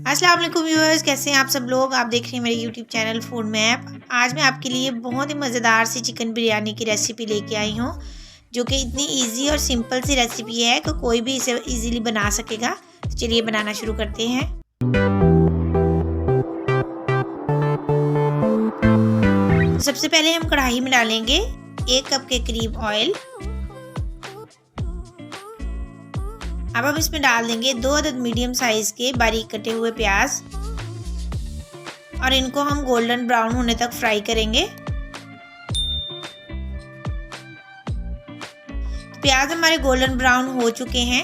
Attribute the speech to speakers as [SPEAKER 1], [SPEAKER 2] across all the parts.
[SPEAKER 1] अस्सलाम वालेकुम व्यूअर्स, कैसे हैं आप सब लोग। आप देख रहे हैं मेरे यूट्यूब चैनल फूड मैप। आज मैं आपके लिए बहुत ही मज़ेदार सी चिकन बिरयानी की रेसिपी लेके आई हूँ, जो कि इतनी इजी और सिंपल सी रेसिपी है कि कोई भी इसे इजीली बना सकेगा। तो चलिए बनाना शुरू करते हैं। तो सबसे पहले हम कढ़ाई में डालेंगे 1 कप के करीब ऑयल। अब हम इसमें डाल देंगे 2 अदद मीडियम साइज के बारीक कटे हुए प्याज और इनको हम गोल्डन ब्राउन होने तक फ्राई करेंगे। तो प्याज हमारे गोल्डन ब्राउन हो चुके हैं।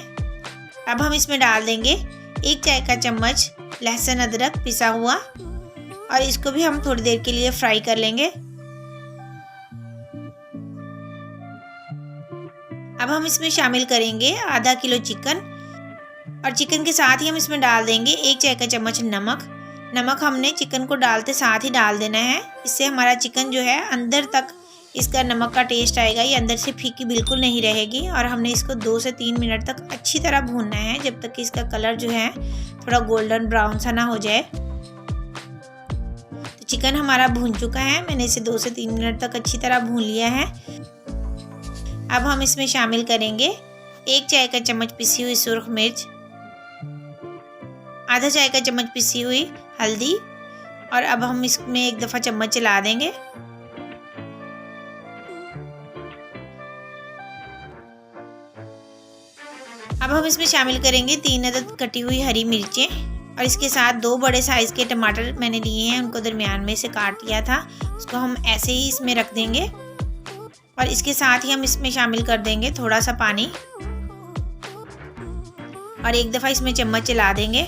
[SPEAKER 1] अब हम इसमें डाल देंगे 1 चाय का चम्मच लहसुन अदरक पिसा हुआ और इसको भी हम थोड़ी देर के लिए फ्राई कर लेंगे। अब हम इसमें शामिल करेंगे आधा किलो चिकन और चिकन के साथ ही हम इसमें डाल देंगे 1 चाय का चम्मच नमक हमने चिकन को डालते साथ ही डाल देना है। इससे हमारा चिकन जो है अंदर तक इसका नमक का टेस्ट आएगा, ये अंदर से फीकी बिल्कुल नहीं रहेगी। और हमने इसको 2 से 3 मिनट तक अच्छी तरह भूनना है, जब तक कि इसका कलर जो है थोड़ा गोल्डन ब्राउन सा ना हो जाए। तो चिकन हमारा भून चुका है, मैंने इसे 2 से 3 मिनट तक अच्छी तरह भून लिया है। अब हम इसमें शामिल करेंगे 1 चाय का चम्मच पिसी हुई सुर्ख मिर्च, आधा चाय का चम्मच पिसी हुई हल्दी और अब हम इसमें एक दफ़ा चम्मच चला देंगे। अब हम इसमें शामिल करेंगे 3 अदद कटी हुई हरी मिर्चें और इसके साथ 2 बड़े साइज़ के टमाटर मैंने लिए हैं, उनको दरमियान में से काट लिया था, उसको हम ऐसे ही इसमें रख देंगे। और इसके साथ ही हम इसमें शामिल कर देंगे थोड़ा सा पानी और एक दफ़ा इसमें चम्मच चला देंगे।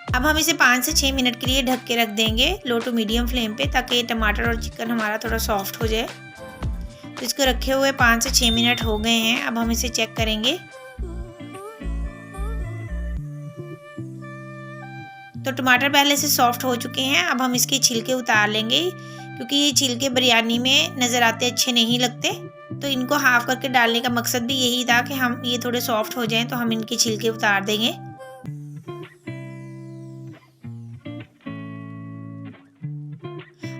[SPEAKER 1] अब हम इसे 5 से 6 मिनट के लिए ढक के रख देंगे लो टू मीडियम फ्लेम पे, ताकि टमाटर और चिकन हमारा थोड़ा सॉफ्ट हो जाए। तो इसको रखे हुए 5 से 6 मिनट हो गए हैं। अब हम इसे चेक करेंगे। तो टमाटर पहले से सॉफ्ट हो चुके हैं। अब हम इसके छिलके उतार लेंगे, क्योंकि ये छिलके बिरयानी में नज़र आते अच्छे नहीं लगते। तो इनको हाफ करके डालने का मकसद भी यही था कि हम ये थोड़े सॉफ्ट हो जाएं, तो हम इनके छिलके उतार देंगे।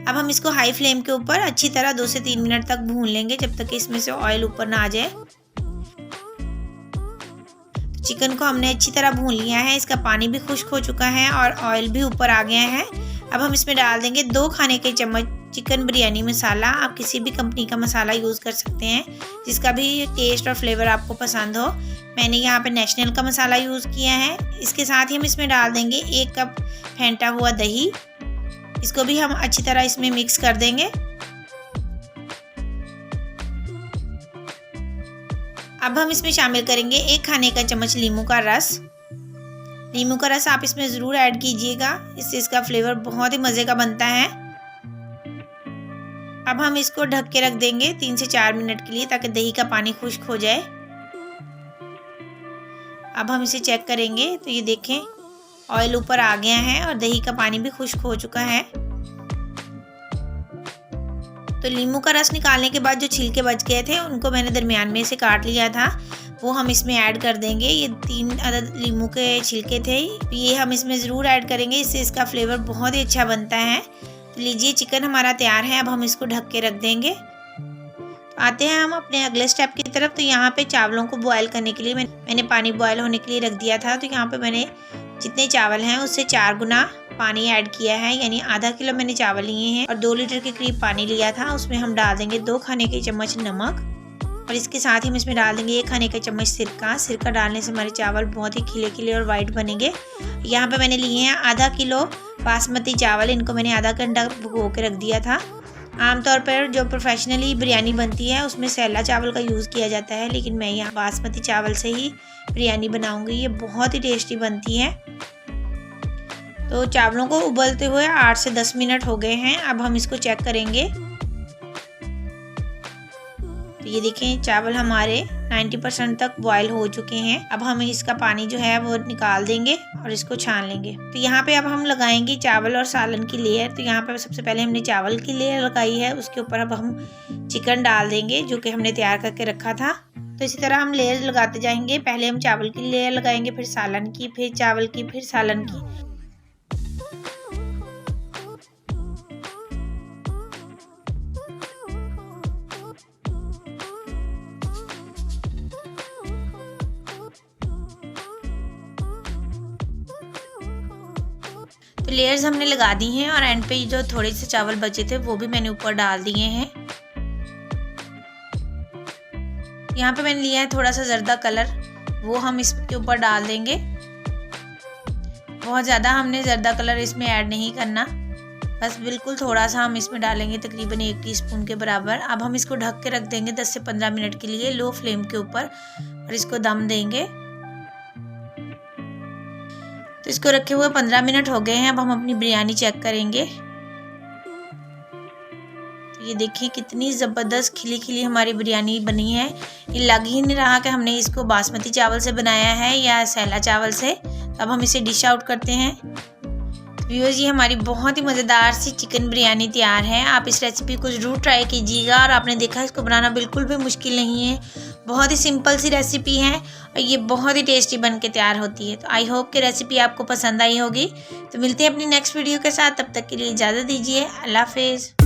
[SPEAKER 1] अब हम इसको हाई फ्लेम के ऊपर अच्छी तरह 2 से 3 मिनट तक भून लेंगे, जब तक कि इसमें से ऑयल ऊपर ना आ जाए। चिकन को हमने अच्छी तरह भून लिया है, इसका पानी भी खुश्क हो चुका है और ऑयल भी ऊपर आ गया है। अब हम इसमें डाल देंगे 2 खाने के चम्मच चिकन बिरयानी मसाला। आप किसी भी कंपनी का मसाला यूज़ कर सकते हैं, जिसका भी टेस्ट और फ्लेवर आपको पसंद हो। मैंने यहाँ पे नेशनल का मसाला यूज़ किया है। इसके साथ ही हम इसमें डाल देंगे 1 कप फेंटा हुआ दही, इसको भी हम अच्छी तरह इसमें मिक्स कर देंगे। अब हम इसमें शामिल करेंगे 1 खाने का चम्मच नींबू का रस। नींबू का रस आप इसमें ज़रूर ऐड कीजिएगा, इससे इसका फ्लेवर बहुत ही मज़े का बनता है। अब हम इसको ढक के रख देंगे 3 से 4 मिनट के लिए, ताकि दही का पानी खुश्क हो जाए। अब हम इसे चेक करेंगे, तो ये देखें ऑयल ऊपर आ गया है और दही का पानी भी खुश्क हो चुका है। तो नींबू का रस निकालने के बाद जो छिलके बच गए थे, उनको मैंने दरमियान में से काट लिया था, वो हम इसमें ऐड कर देंगे। ये 3 अदद नींबू के छिलके थे, ये हम इसमें ज़रूर ऐड करेंगे, इससे इसका फ्लेवर बहुत ही अच्छा बनता है। तो लीजिए चिकन हमारा तैयार है। अब हम इसको ढक के रख देंगे। तो आते हैं हम अपने अगले स्टेप की तरफ। तो यहाँ पे चावलों को बॉयल करने के लिए मैंने पानी बॉयल होने के लिए रख दिया था। तो यहाँ पे मैंने जितने चावल हैं उससे 4 गुना पानी ऐड किया है, यानी आधा किलो मैंने चावल लिए हैं और 2 लीटर के करीब पानी लिया था। उसमें हम डाल देंगे 2 खाने के चम्मच नमक और इसके साथ ही हम इसमें डाल देंगे 1 खाने का चम्मच सिरका डालने से हमारे चावल बहुत ही खिले खिले और वाइट बनेंगे। यहाँ पे मैंने लिए हैं आधा किलो बासमती चावल, इनको मैंने आधा घंटा भिगो के रख दिया था। आमतौर पर जो प्रोफेशनली बिरयानी बनती है उसमें सैला चावल का यूज़ किया जाता है, लेकिन मैं यहाँ बासमती चावल से ही बिरयानी बनाऊँगी। ये बहुत ही टेस्टी बनती है। तो चावलों को उबलते हुए 8 से 10 मिनट हो गए हैं। अब हम इसको चेक करेंगे। तो ये देखें चावल हमारे 90% तक बॉयल हो चुके हैं। अब हम इसका पानी जो है वो निकाल देंगे और इसको छान लेंगे। तो यहाँ पे अब हम लगाएंगे चावल और सालन की लेयर। तो यहाँ पे सबसे पहले हमने चावल की लेयर लगाई है, उसके ऊपर अब हम चिकन डाल देंगे जो कि हमने तैयार करके रखा था। तो तो इसी तरह हम लेयर लगाते जाएंगे। पहले हम चावल की लेयर लगाएंगे, फिर सालन की, फिर चावल की, फिर सालन की। तो लेयर्स हमने लगा दी हैं और एंड पे जो थोड़े से चावल बचे थे वो भी मैंने ऊपर डाल दिए हैं। यहाँ पे मैंने लिया है थोड़ा सा जर्दा कलर, वो हम इसके ऊपर डाल देंगे। बहुत ज़्यादा हमने जर्दा कलर इसमें ऐड नहीं करना, बस बिल्कुल थोड़ा सा हम इसमें डालेंगे, तकरीबन 1 टीस्पून के बराबर। अब हम इसको ढक के रख देंगे 10 से 15 मिनट के लिए लो फ्लेम के ऊपर और इसको दम देंगे। तो इसको रखे हुए 15 मिनट हो गए हैं। अब हम अपनी बिरयानी चेक करेंगे। तो ये देखिए कितनी ज़बरदस्त खिली खिली हमारी बिरयानी बनी है। ये लग ही नहीं रहा कि हमने इसको बासमती चावल से बनाया है या सैला चावल से। अब हम इसे डिश आउट करते हैं। व्यूअर्स, ये हमारी बहुत ही मज़ेदार सी चिकन बिरयानी तैयार है। आप इस रेसिपी को ज़रूर ट्राई कीजिएगा और आपने देखा इसको बनाना बिल्कुल भी मुश्किल नहीं है। बहुत ही सिंपल सी रेसिपी है और ये बहुत ही टेस्टी बन के तैयार होती है। तो आई होप कि रेसिपी आपको पसंद आई होगी। तो मिलते हैं अपनी नेक्स्ट वीडियो के साथ, तब तक के लिए इजाज़त दीजिए। अल्लाह हाफिज़।